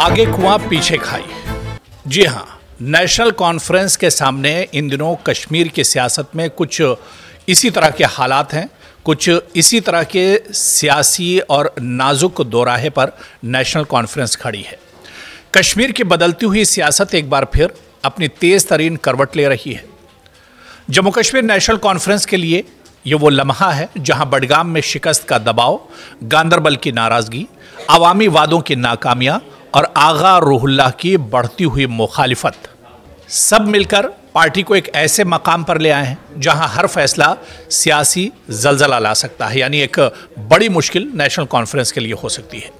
आगे कुआं पीछे खाई। जी हाँ, नेशनल कॉन्फ्रेंस के सामने इन दिनों कश्मीर की सियासत में कुछ इसी तरह के हालात हैं। कुछ इसी तरह के सियासी और नाजुक दोराहे पर नेशनल कॉन्फ्रेंस खड़ी है। कश्मीर की बदलती हुई सियासत एक बार फिर अपनी तेज तरीन करवट ले रही है। जम्मू कश्मीर नेशनल कॉन्फ्रेंस के लिए ये वो लम्हा है जहां बडगाम में शिकस्त का दबाव, गांदरबल की नाराजगी, अवामी वादों की नाकामियां और आगा रूहुल्लाह की बढ़ती हुई मुखालिफत सब मिलकर पार्टी को एक ऐसे मकाम पर ले आए हैं जहां हर फैसला सियासी जलजला ला सकता है। यानी एक बड़ी मुश्किल नेशनल कॉन्फ्रेंस के लिए हो सकती है।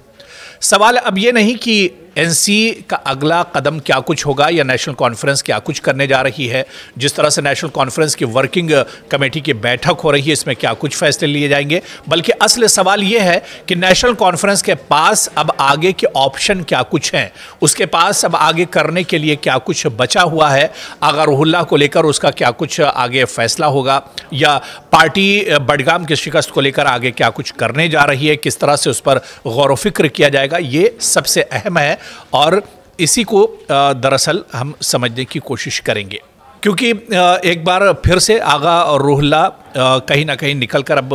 सवाल अब ये नहीं कि एनसी का अगला कदम क्या कुछ होगा या नेशनल कॉन्फ्रेंस क्या कुछ करने जा रही है। जिस तरह से नेशनल कॉन्फ्रेंस की वर्किंग कमेटी की बैठक हो रही है, इसमें क्या कुछ फैसले लिए जाएंगे, बल्कि असल सवाल ये है कि नेशनल कॉन्फ्रेंस के पास अब आगे के ऑप्शन क्या कुछ हैं, उसके पास अब आगे करने के लिए क्या कुछ बचा हुआ है। आगा रूहुल्लाह को लेकर उसका क्या कुछ आगे फैसला होगा, या पार्टी बडगाम की शिकस्त को लेकर आगे क्या कुछ करने जा रही है, किस तरह से उस पर गौर व फिक्र किया जाएगा, ये सबसे अहम है। और इसी को दरअसल हम समझने की कोशिश करेंगे, क्योंकि एक बार फिर से आगा और रूहुल्लाह कहीं ना कहीं निकलकर अब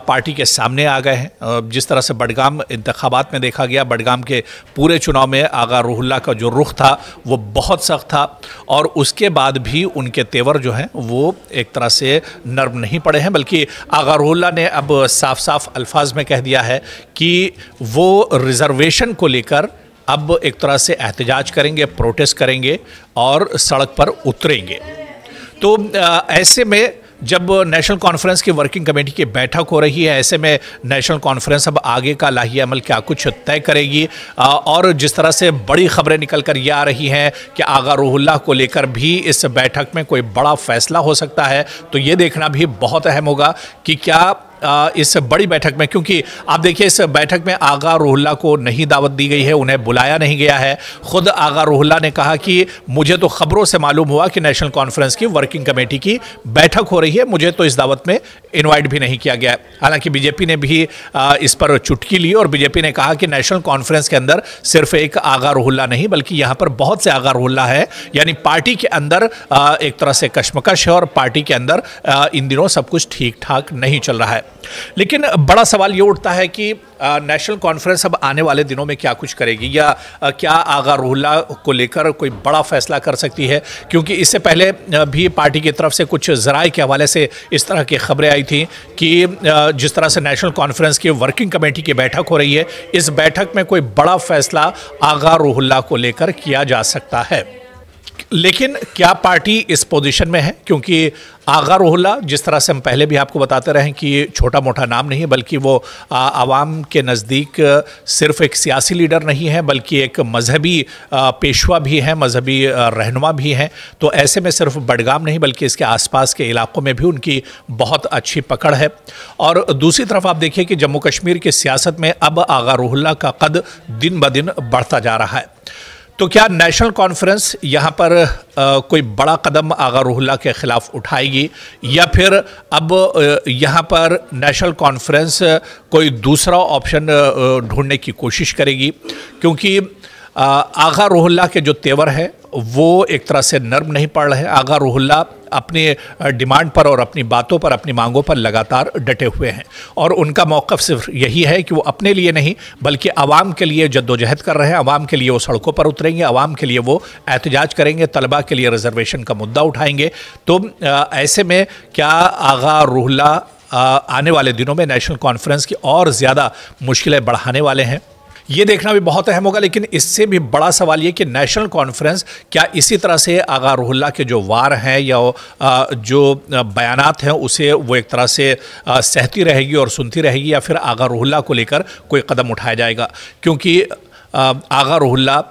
पार्टी के सामने आ गए हैं। जिस तरह से बडगाम इंतखाबात में देखा गया, बडगाम के पूरे चुनाव में आगा रूहुल्लाह का जो रुख था वो बहुत सख्त था, और उसके बाद भी उनके तेवर जो हैं वो एक तरह से नर्म नहीं पड़े हैं, बल्कि आगा रूहुल्लाह ने अब साफ साफ अल्फाज में कह दिया है कि वो रिजर्वेशन को लेकर अब एक तरह से एहतजाज करेंगे, प्रोटेस्ट करेंगे और सड़क पर उतरेंगे। तो ऐसे में जब नेशनल कॉन्फ्रेंस की वर्किंग कमेटी की बैठक हो रही है, ऐसे में नेशनल कॉन्फ्रेंस अब आगे का लाही अमल क्या कुछ तय करेगी। और जिस तरह से बड़ी खबरें निकल कर ये आ रही हैं कि आगा रूहुल्लाह को लेकर भी इस बैठक में कोई बड़ा फैसला हो सकता है, तो ये देखना भी बहुत अहम होगा कि क्या इस बड़ी बैठक में, क्योंकि आप देखिए इस बैठक में आगा रूहुल्लाह को नहीं दावत दी गई है, उन्हें बुलाया नहीं गया है। खुद आगा रूहुल्लाह ने कहा कि मुझे तो खबरों से मालूम हुआ कि नेशनल कॉन्फ्रेंस की वर्किंग कमेटी की बैठक हो रही है, मुझे तो इस दावत में इनवाइट भी नहीं किया गया है। हालांकि बीजेपी ने भी इस पर चुटकी ली और बीजेपी ने कहा कि नेशनल कॉन्फ्रेंस के अंदर सिर्फ एक आगा रूहुल्लाह नहीं बल्कि यहाँ पर बहुत से आगा रूहुल्लाह है। यानी पार्टी के अंदर एक तरह से कशमकश है और पार्टी के अंदर इन दिनों सब कुछ ठीक ठाक नहीं चल रहा है। लेकिन बड़ा सवाल ये उठता है कि नेशनल कॉन्फ्रेंस अब आने वाले दिनों में क्या कुछ करेगी, या क्या आगा रूहुल्लाह को लेकर कोई बड़ा फैसला कर सकती है। क्योंकि इससे पहले भी पार्टी की तरफ से कुछ ज़राए के हवाले से इस तरह की खबरें आई थी कि जिस तरह से नेशनल कॉन्फ्रेंस की वर्किंग कमेटी की बैठक हो रही है, इस बैठक में कोई बड़ा फैसला आगा रूहुल्लाह को लेकर किया जा सकता है। लेकिन क्या पार्टी इस पोजीशन में है, क्योंकि आगा रूहुल्लाह जिस तरह से हम पहले भी आपको बताते रहे कि छोटा मोटा नाम नहीं है, बल्कि वो आवाम के नज़दीक सिर्फ एक सियासी लीडर नहीं है बल्कि एक मजहबी पेशवा भी हैं, मजहबी रहनुमा भी हैं। तो ऐसे में सिर्फ बडगाम नहीं बल्कि इसके आसपास के इलाकों में भी उनकी बहुत अच्छी पकड़ है। और दूसरी तरफ आप देखिए कि जम्मू कश्मीर की सियासत में अब आगा रूहुल्लाह का कद दिन ब दिन बढ़ता जा रहा है। तो क्या नेशनल कॉन्फ्रेंस यहाँ पर कोई बड़ा कदम आगा रूहुल्लाह के ख़िलाफ़ उठाएगी, या फिर अब यहाँ पर नेशनल कॉन्फ्रेंस कोई दूसरा ऑप्शन ढूंढने की कोशिश करेगी। क्योंकि आगा रूहुल्लाह के जो तेवर है वो एक तरह से नर्म नहीं पड़ रहे हैं। आगा रूहुल्लाह अपने डिमांड पर और अपनी बातों पर, अपनी मांगों पर लगातार डटे हुए हैं, और उनका मौक़िफ़ सिर्फ यही है कि वो अपने लिए नहीं बल्कि आवाम के लिए जद्दोजहद कर रहे हैं। आवाम के लिए वो सड़कों पर उतरेंगे, आवाम के लिए वो एहतजाज करेंगे, तलबा के लिए रिजर्वेशन का मुद्दा उठाएंगे। तो ऐसे में क्या आगा रूहुल्लाह आने वाले दिनों में नेशनल कॉन्फ्रेंस की और ज़्यादा मुश्किलें बढ़ाने वाले हैं, ये देखना भी बहुत अहम होगा। लेकिन इससे भी बड़ा सवाल ये कि नेशनल कॉन्फ्रेंस क्या इसी तरह से आगा रूहुल्लाह के जो वार हैं या जो बयानात हैं उसे वो एक तरह से सहती रहेगी और सुनती रहेगी, या फिर आगा रूहुल्लाह को लेकर कोई कदम उठाया जाएगा। क्योंकि आगा रूहुल्लाह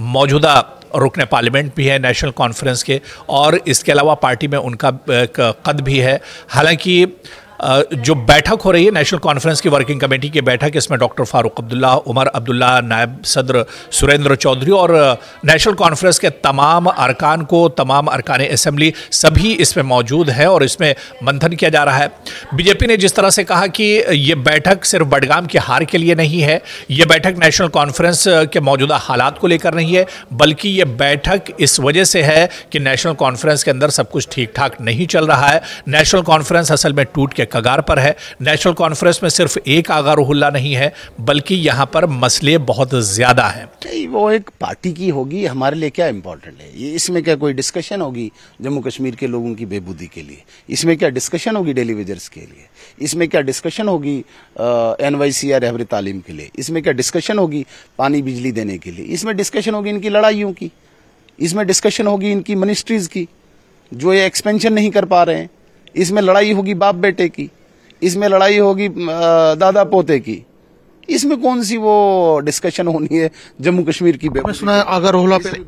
मौजूदा रुकन पार्लियामेंट भी है नेशनल कॉन्फ्रेंस के, और इसके अलावा पार्टी में उनका कद भी है। हालांकि जो बैठक हो रही है नेशनल कॉन्फ्रेंस की वर्किंग कमेटी की बैठक, इसमें डॉक्टर फारूक अब्दुल्ला, उमर अब्दुल्ला, नायब सदर सुरेंद्र चौधरी और नेशनल कॉन्फ्रेंस के तमाम अरकान तमाम अरकान असेंबली सभी इसमें मौजूद है और इसमें मंथन किया जा रहा है। बीजेपी ने जिस तरह से कहा कि ये बैठक सिर्फ बडगाम की हार के लिए नहीं है, ये बैठक नेशनल कॉन्फ्रेंस के मौजूदा हालात को लेकर नहीं है, बल्कि ये बैठक इस वजह से है कि नेशनल कॉन्फ्रेंस के अंदर सब कुछ ठीक ठाक नहीं चल रहा है। नेशनल कॉन्फ्रेंस असल में टूट के कगार पर है। नेशनल कॉन्फ्रेंस में सिर्फ एक आगा रुहुल्ला नहीं है, बल्कि यहाँ पर मसले बहुत ज्यादा हैं। वो एक पार्टी की होगी, हमारे लिए क्या इंपॉर्टेंट है? ये इसमें क्या कोई डिस्कशन होगी जम्मू कश्मीर के लोगों की बेबूदी के लिए? इसमें क्या डिस्कशन होगी डेली वेजर्स के लिए? इसमें क्या डिस्कशन होगी NYC या रहबरी तालीम के लिए? इसमें क्या डिस्कशन होगी पानी बिजली देने के लिए? इसमें डिस्कशन होगी इनकी लड़ाइयों की, इसमें डिस्कशन होगी इनकी मिनिस्ट्रीज की जो ये एक्सपेंशन नहीं कर पा रहे हैं, इसमें लड़ाई होगी बाप बेटे की, इसमें लड़ाई होगी दादा पोते की। इसमें कौन सी वो डिस्कशन होनी है जम्मू कश्मीर की? मैं सुना है आगा रोहला पे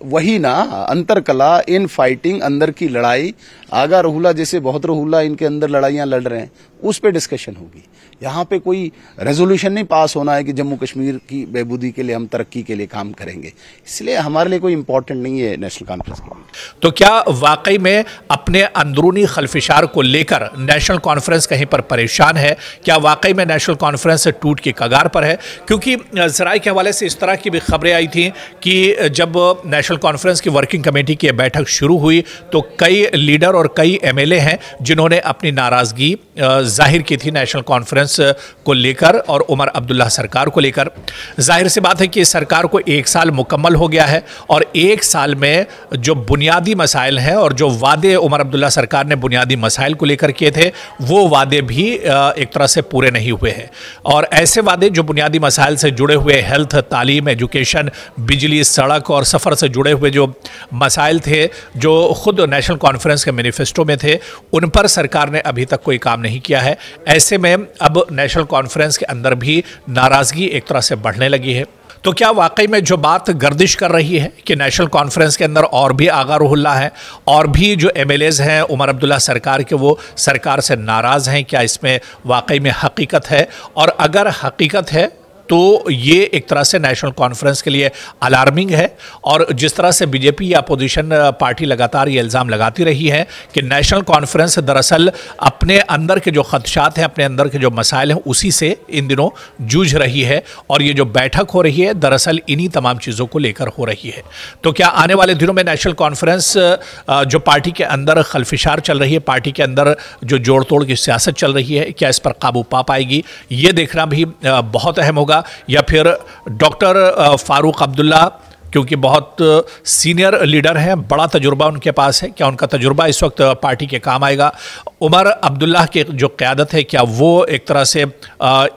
वही ना, अंतर कला इन फाइटिंग, अंदर की लड़ाई, आगा रोहुला जैसे बहुत रोहुला इनके अंदर लड़ाइयां लड़ रहे हैं, उस पे डिस्कशन होगी। यहाँ पे कोई रेजोल्यूशन नहीं पास होना है कि जम्मू कश्मीर की बेबूदी के लिए हम तरक्की के लिए काम करेंगे। इसलिए हमारे लिए कोई इंपॉर्टेंट नहीं है नेशनल कॉन्फ्रेंस के लिए। तो क्या वाकई में अपने अंदरूनी खलफिशार को लेकर नेशनल कॉन्फ्रेंस कहीं पर परेशान है? क्या वाकई में नेशनल कॉन्फ्रेंस टूट की कगार पर है? क्योंकि जराए के हवाले से इस तरह की भी खबरें आई थी कि जब नेशनल कॉन्फ्रेंस की वर्किंग कमेटी की बैठक शुरू हुई तो कई लीडर और कई MLA हैं जिन्होंने अपनी नाराजगी जाहिर की थी नेशनल कॉन्फ्रेंस को लेकर और उमर अब्दुल्ला सरकार को लेकर। जाहिर सी बात है कि सरकार को 1 साल मुकम्मल हो गया है और 1 साल में जो बुनियादी मसाइल हैं और जो वादे उमर अब्दुल्ला सरकार ने बुनियादी मसाइल को लेकर किए थे वो वादे भी एक तरह से पूरे नहीं हुए हैं। और ऐसे वादे जो बुनियादी मसाइल से जुड़े हुए, हेल्थ, तालीम, एजुकेशन, बिजली, सड़क और सफ़र से जुड़े हुए जो मसाइल थे जो खुद नेशनल कॉन्फ्रेंस के मैनिफेस्टो में थे, उन पर सरकार ने अभी तक कोई काम नहीं किया है। ऐसे में अब नेशनल कॉन्फ्रेंस के अंदर भी नाराजगी एक तरह से बढ़ने लगी है। तो क्या वाकई में जो बात गर्दिश कर रही है कि नेशनल कॉन्फ्रेंस के अंदर और भी आगा रुहुल्ला है और भी जो MLAs हैं उमर अब्दुल्ला सरकार के, वो सरकार से नाराज़ हैं, क्या इसमें वाकई में हकीकत है? और अगर हकीकत है तो ये एक तरह से नेशनल कॉन्फ्रेंस के लिए अलार्मिंग है। और जिस तरह से बीजेपी या अपोजिशन पार्टी लगातार ये इल्ज़ाम लगाती रही है कि नेशनल कॉन्फ्रेंस दरअसल अपने अंदर के जो खदशात हैं, अपने अंदर के जो मसाइल हैं, उसी से इन दिनों जूझ रही है और ये जो बैठक हो रही है दरअसल इन्हीं तमाम चीज़ों को लेकर हो रही है। तो क्या आने वाले दिनों में नेशनल कॉन्फ्रेंस जो पार्टी के अंदर खलफिशार चल रही है, पार्टी के अंदर जो जोड़ तोड़ की सियासत चल रही है, क्या इस पर काबू पा पाएगी? ये देखना भी बहुत अहम होगा। या फिर डॉक्टर फारूक अब्दुल्ला, क्योंकि बहुत सीनियर लीडर हैं, बड़ा तजुर्बा उनके पास है, क्या उनका तजुर्बा इस वक्त पार्टी के काम आएगा? उमर अब्दुल्ला की जो क़यादत है क्या वो एक तरह से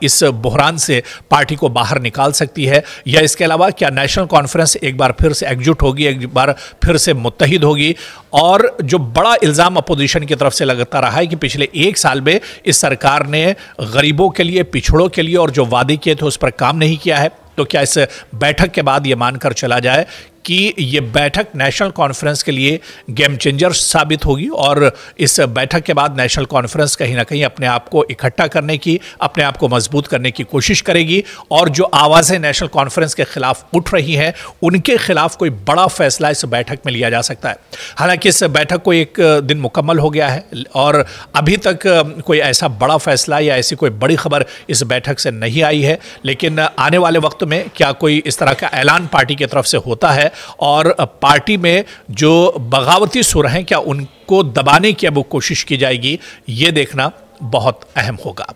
इस बहरान से पार्टी को बाहर निकाल सकती है? या इसके अलावा क्या नेशनल कॉन्फ्रेंस एक बार फिर से एकजुट होगी, एक बार फिर से मुत्तहिद होगी? और जो बड़ा इल्ज़ाम अपोजिशन की तरफ से लगता रहा है कि पिछले 1 साल में इस सरकार ने गरीबों के लिए, पिछड़ों के लिए और जो वादे किए थे उस पर काम नहीं किया है, तो क्या इस बैठक के बाद ये मानकर चला जाए कि ये बैठक नेशनल कॉन्फ्रेंस के लिए गेम चेंजर साबित होगी और इस बैठक के बाद नेशनल कॉन्फ्रेंस कहीं ना कहीं अपने आप को इकट्ठा करने की, अपने आप को मजबूत करने की कोशिश करेगी और जो आवाज़ें नेशनल कॉन्फ्रेंस के खिलाफ उठ रही हैं उनके खिलाफ कोई बड़ा फैसला इस बैठक में लिया जा सकता है। हालांकि इस बैठक को 1 दिन मुकम्मल हो गया है और अभी तक कोई ऐसा बड़ा फैसला या ऐसी कोई बड़ी खबर इस बैठक से नहीं आई है, लेकिन आने वाले वक्त में क्या कोई इस तरह का ऐलान पार्टी की तरफ से होता है और पार्टी में जो बगावती सुर हैं क्या उनको दबाने की अब कोशिश की जाएगी, ये देखना बहुत अहम होगा।